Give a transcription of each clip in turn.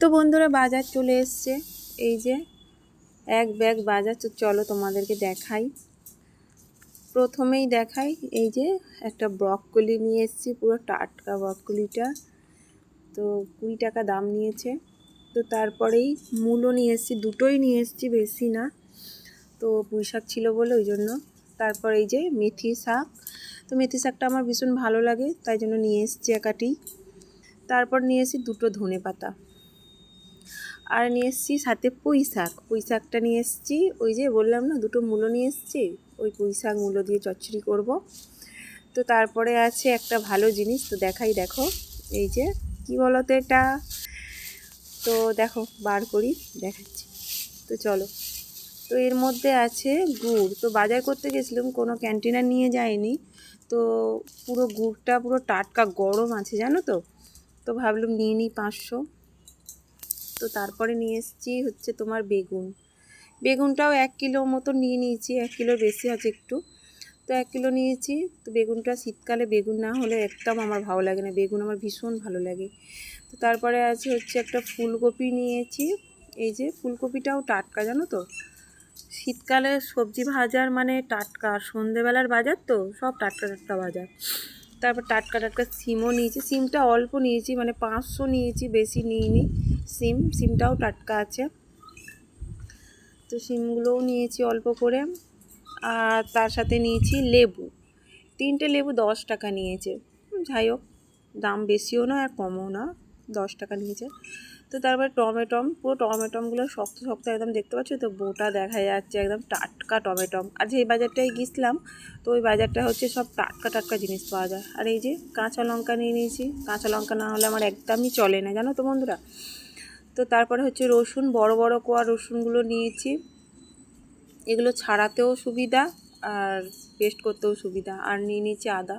তো বন্ধুরা বাজার চলে এসছে, এই যে এক ব্যাগ বাজার। তো চলো তোমাদেরকে দেখাই। প্রথমেই দেখাই, এই যে একটা ব্রককলি নিয়ে এসেছি, পুরো টাটকা ব্রককলিটা। তো 20 টাকা দাম নিয়েছে। তো তারপরেই মূলো নিয়ে এসেছি, দুটোই নিয়ে এসেছি, বেশি না। তো পুঁই শাক ছিল বলে ওই জন্য। তারপর এই যে মেথি শাক, তো মেথি শাকটা আমার ভীষণ ভালো লাগে, তাই জন্য নিয়ে এসেছি একাটি। তারপর নিয়ে এসেছি দুটো ধনেপাতা, আর নিয়ে এসেছি সাথে পুঁই শাকটা নিয়ে এসেছি। ওই যে বললাম না, দুটো মূলো নিয়ে এসেছি, ওই পুঁই শাক মূলো দিয়ে চচ্চড়ি করব। তো তারপরে আছে একটা ভালো জিনিস, তো দেখাই, দেখো এই যে কি বলো তো এটা, তো দেখো বার করি দেখাচ্ছি। তো চলো, তো এর মধ্যে আছে গুড়। তো বাজার করতে গেছিলাম, কোনো ক্যান্টিনার নিয়ে যাইনি। তো পুরো গুড়টা পুরো টাটকা গরম আছে জানো তো। তো ভাবলাম নিয়ে নিই 500। তো তারপরে নিয়ে এসেছি হচ্ছে তোমার বেগুনটাও 1 কিলো মতো নিয়ে নিয়েছি, 1 কিলোর বেশি আছে একটু। তো 1 কিলো নিয়েছি। তো বেগুনটা শীতকালে বেগুন না হলে একদম আমার ভালো লাগে না, বেগুন আমার ভীষণ ভালো লাগে। তো তারপরে আছে হচ্ছে একটা ফুলকপি নিয়েছি। এই যে ফুলকপিটাও টাটকা জানো তো, শীতকালে সবজি বাজার মানে টাটকা, আর সন্ধেবেলার বাজার তো সব টাটকা টাটকা বাজার। তারপর টাটকা টাটকা সিমও নিয়েছি, সিমটা অল্প নিয়েছি, মানে 500 নিয়েছি, বেশি নিইনি। সিমটাও টাটকা আছে। তো সিমগুলোও নিয়েছি অল্প করে। আর তার সাথে নিয়েছি লেবু, 3টে লেবু 10 টাকা নিয়েছে। যাই হোক, দাম বেশিও না আর কমও না, 10 টাকা নিয়েছে। তো তারপরে পুরো টমেটোগুলো শক্ত শক্ত একদম, দেখতে পাচ্ছ তো, বোটা দেখা যাচ্ছে, একদম টাটকা টমেটো। আর যে বাজারটায় গেছিলাম, তো ওই বাজারটা হচ্ছে সব টাটকা টাটকা জিনিস পাওয়া যায়। আর এই যে কাঁচা লঙ্কা নিয়ে নিয়েছি, কাঁচা লঙ্কা না হলে আমার একদমই চলে না জানো তো বন্ধুরা। তো তারপরে হচ্ছে রসুন, বড় বড় কোয়া রসুনগুলো নিয়েছি, এগুলো ছাড়াতেও সুবিধা আর পেস্ট করতেও সুবিধা। আর নিয়ে নিয়েছি আদা।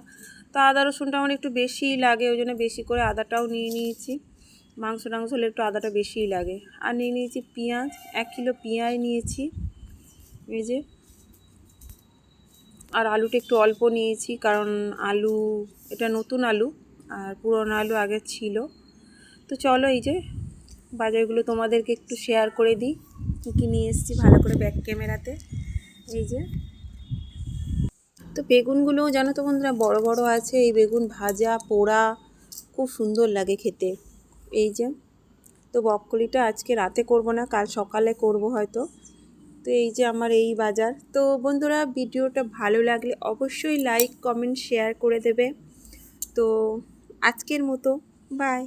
তো আদা রসুনটা আমার একটু বেশিই লাগে, ওই জন্য বেশি করে আদাটাও নিয়ে নিয়েছি। মাংস টাংস হলে একটু আদাটা বেশিই লাগে। আর নিয়ে নিয়েছি পেঁয়াজ, 1 কিলো পেঁয়াজ নিয়েছি, এই যে। আর আলুটা একটু অল্প নিয়েছি, কারণ আলু এটা নতুন আলু, আর পুরনো আলু আগে ছিল। তো চলো, এই যে বাজারগুলো তোমাদেরকে একটু শেয়ার করে দিই, কী কী নিয়ে এসেছি ভালো করে ব্যাক ক্যামেরাতে। এই যে, তো বেগুনগুলোও জানো তো বন্ধুরা বড় বড় আছে, এই বেগুন ভাজা পোড়া খুব সুন্দর লাগে খেতে। এই যে, তো ব্রকলিটা আজকে রাতে করব না, কাল সকালে করব হয়তো। তো এই যে আমার এই বাজার। তো বন্ধুরা ভিডিওটা ভালো লাগলে অবশ্যই লাইক কমেন্ট শেয়ার করে দেবে। তো আজকের মতো বাই।